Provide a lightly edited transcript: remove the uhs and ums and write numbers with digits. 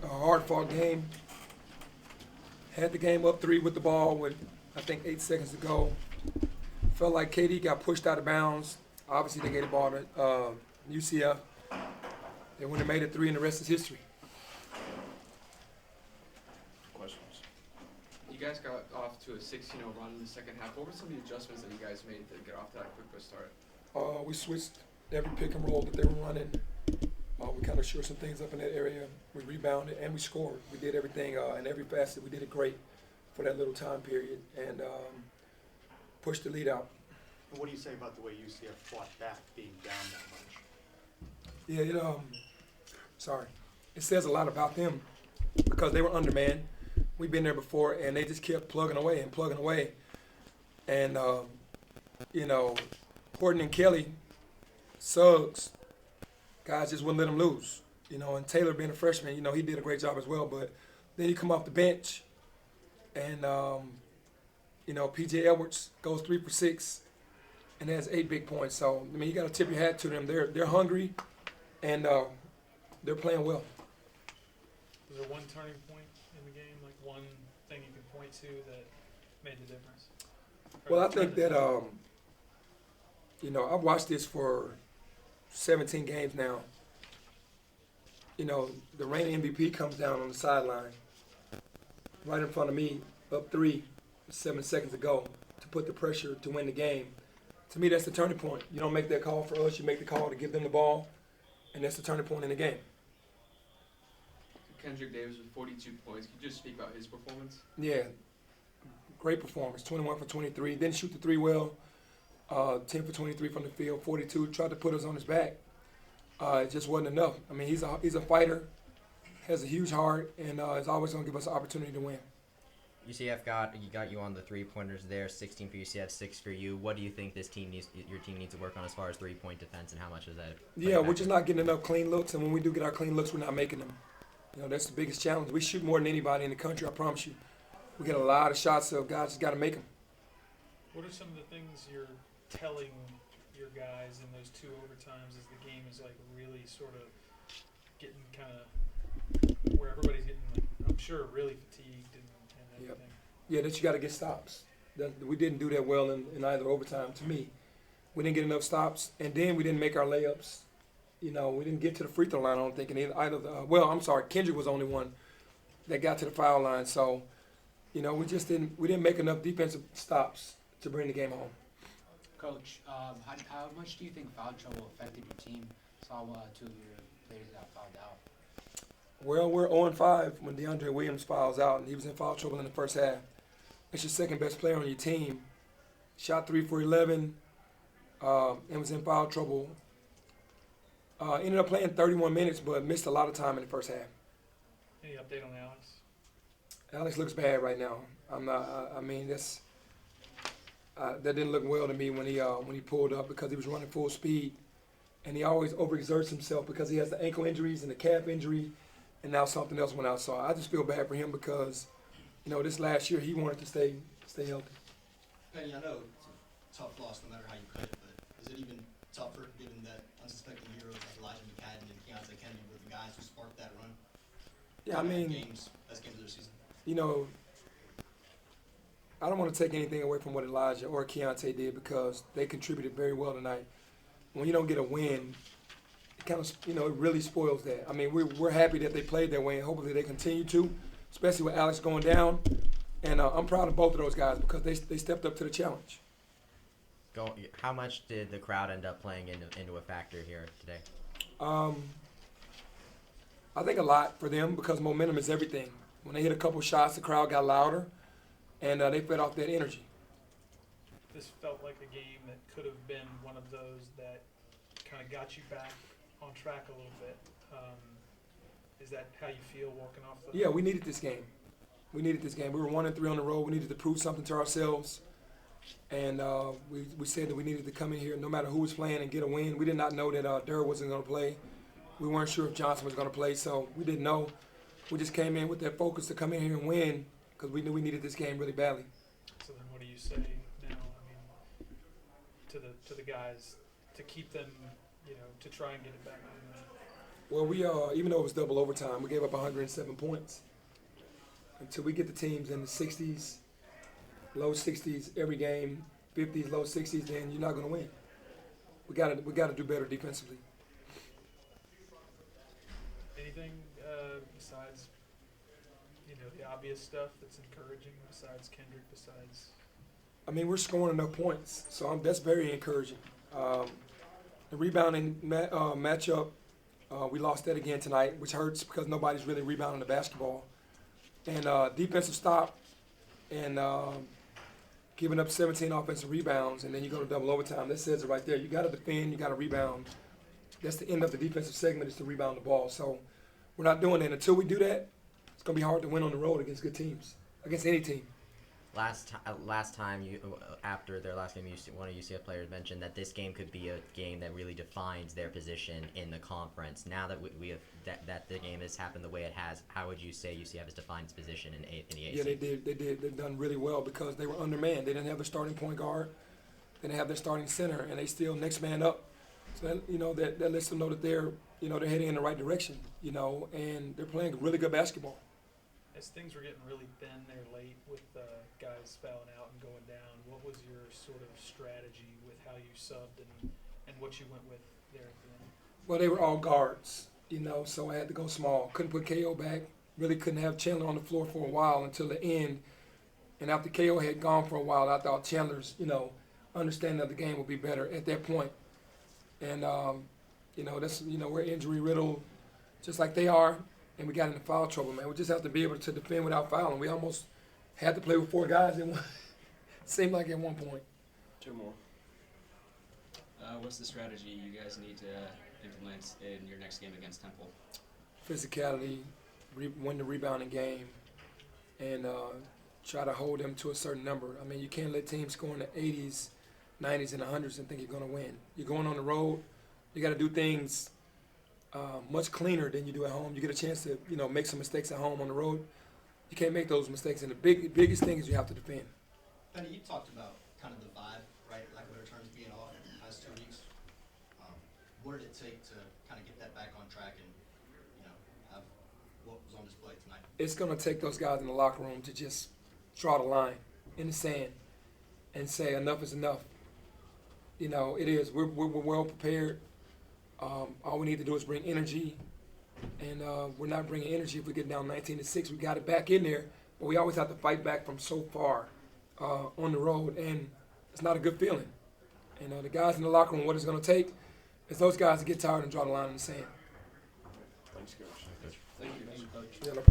hard-fought game. Had the game up 3 with the ball with, I think, 8 seconds to go. Felt like KD got pushed out of bounds. Obviously, they gave the ball to UCF. They wouldn't have made it 3, and the rest is history. Questions? You guys got off to a 6-0 run in the second half. What were some of the adjustments that you guys made to get off to that quick of a start? We switched every pick and roll that they were running. We kind of shored some things up in that area. We rebounded and we scored. We did everything in every facet. We did it great for that little time period and pushed the lead out. And what do you say about the way UCF fought back, being down that much? Yeah, it says a lot about them because they were undermanned. We've been there before, and they just kept plugging away and plugging away. And Horton and Kelly, Suggs, guys just wouldn't let them lose. And Taylor being a freshman, he did a great job as well. But then you come off the bench, and P.J. Edwards goes 3 for 6, and has 8 big points. So you got to tip your hat to them. They're hungry, and they're playing well. Was there one turning point in the game, like one thing you could point to that made the difference? Well, I think that I've watched this for 17 games now. The reigning MVP comes down on the sideline right in front of me, up 3, 7 seconds ago, to put the pressure to win the game. To me, that's the turning point. You don't make that call for us. You make the call to give them the ball, and that's the turning point in the game. Kendrick Davis with 42 points. Can you just speak about his performance? Yeah, great performance. 21 for 23. Didn't shoot the 3 well. 10 for 23 from the field. 42. Tried to put us on his back. It just wasn't enough. He's a fighter, has a huge heart, and is always going to give us an opportunity to win. UCF got you on the 3-pointers there, 16 for UCF, 6 for you. What do you think your team needs to work on as far as 3-point defense, and how much is that? Yeah, we're just not getting enough clean looks, and when we do get our clean looks, we're not making them. That's the biggest challenge. We shoot more than anybody in the country, I promise you. We get a lot of shots, so guys just got to make them. What are some of the things you're telling your guys in those 2 overtimes as the game is really sort of getting kind of where everybody's getting, I'm sure, really fatigued and everything? Yep. Yeah, that you got to get stops. We didn't do that well in either overtime, to me. We didn't get enough stops, and then we didn't make our layups. We didn't get to the free throw line, I don't think. And Kendrick was the only one that got to the foul line. So, we didn't make enough defensive stops to bring the game home. Coach, how much do you think foul trouble affected your team? Saw 2 of your players got fouled out. Well, we're 0-5 when DeAndre Williams fouls out, and he was in foul trouble in the first half. It's your second best player on your team. Shot 3 for 11, and was in foul trouble. Ended up playing 31 minutes, but missed a lot of time in the first half. Any update on Alex? Alex looks bad right now. That didn't look well to me when he pulled up because he was running full speed, and he always overexerts himself because he has the ankle injuries and the calf injury, and now something else went out. So I just feel bad for him because, this last year he wanted to stay healthy. Penny, I know it's a tough loss no matter how you cut it, but is it even tougher given that unsuspecting heroes like Elijah McCadden and Keontae Kennedy were the guys who sparked that run? Yeah, Best games of their season. I don't want to take anything away from what Elijah or Keontae did because they contributed very well tonight. When you don't get a win, it kind of, it really spoils that. We're happy that they played that way, and hopefully they continue to, especially with Alex going down. And I'm proud of both of those guys because they stepped up to the challenge. How much did the crowd end up playing into a factor here today? I think a lot for them because momentum is everything. When they hit a couple shots, the crowd got louder, and they fed off that energy. This felt like a game that could have been one of those that kind of got you back on track a little bit. Is that how you feel walking off the... Yeah, we needed this game. We were 1-3 on the road. We needed to prove something to ourselves. And we said that we needed to come in here no matter who was playing and get a win. We did not know that Durr wasn't going to play. We weren't sure if Johnson was going to play, so we didn't know. We just came in with that focus to come in here and win because we knew we needed this game really badly. So then what do you say now, to the guys to keep them, to try and get it back on Well, we even though it was double overtime, we gave up 107 points. Until we get the teams in the 60s, low 60s every game, 50s, low 60s, then you're not going to win. We got to do better defensively. Anything besides, the obvious stuff that's encouraging besides Kendrick, besides? I mean, we're scoring enough points, so that's very encouraging. The rebounding matchup, we lost that again tonight, which hurts because nobody's really rebounding the basketball. And defensive stop and giving up 17 offensive rebounds, and then you go to double overtime. That says it right there. You got to defend, you got to rebound. That's the end of the defensive segment, is to rebound the ball. So we're not doing that. Until we do that, it's going to be hard to win on the road against good teams, against any team. Last time after their last game, one of UCF players mentioned that this game could be a game that really defines their position in the conference. Now that we have that the game has happened the way it has, how would you say UCF has defined its position in the AC? Yeah, they did. They've done really well because they were undermanned. They didn't have their starting point guard. They didn't have their starting center, and they still next man up. So that lets them know that they're heading in the right direction. And they're playing really good basketball. As things were getting really thin there late with guys fouling out and going down, what was your sort of strategy with how you subbed and what you went with there at the end? Well, they were all guards, so I had to go small. Couldn't put KO back. Really couldn't have Chandler on the floor for a while until the end. And after KO had gone for a while, I thought Chandler's, understanding of the game would be better at that point. And, that's, we're injury riddled just like they are. And we got into foul trouble, man. We just have to be able to defend without fouling. We almost had to play with 4 guys in one. Seemed like at one point. 2 more. What's the strategy you guys need to implement in your next game against Temple? Physicality, win the rebounding game, and try to hold them to a certain number. I mean, you can't let teams score in the 80s, 90s, and 100s and think you're going to win. You're going on the road. You got to do things much cleaner than you do at home. You get a chance to, make some mistakes at home. On the road, you can't make those mistakes. And the biggest thing is you have to defend. Penny, you talked about kind of the vibe, right? Lack of better terms, being off in the past 2 weeks. What did it take to kind of get that back on track and, have what was on display tonight? It's going to take those guys in the locker room to just draw the line in the sand and say enough is enough. It is. We're well prepared. All we need to do is bring energy, and we're not bringing energy if we get down 19-6. We got it back in there, but we always have to fight back from so far on the road, and it's not a good feeling. And the guys in the locker room, what it's going to take is those guys to get tired and draw the line in the sand. Thanks, Coach. Thank you. Yeah, no problem.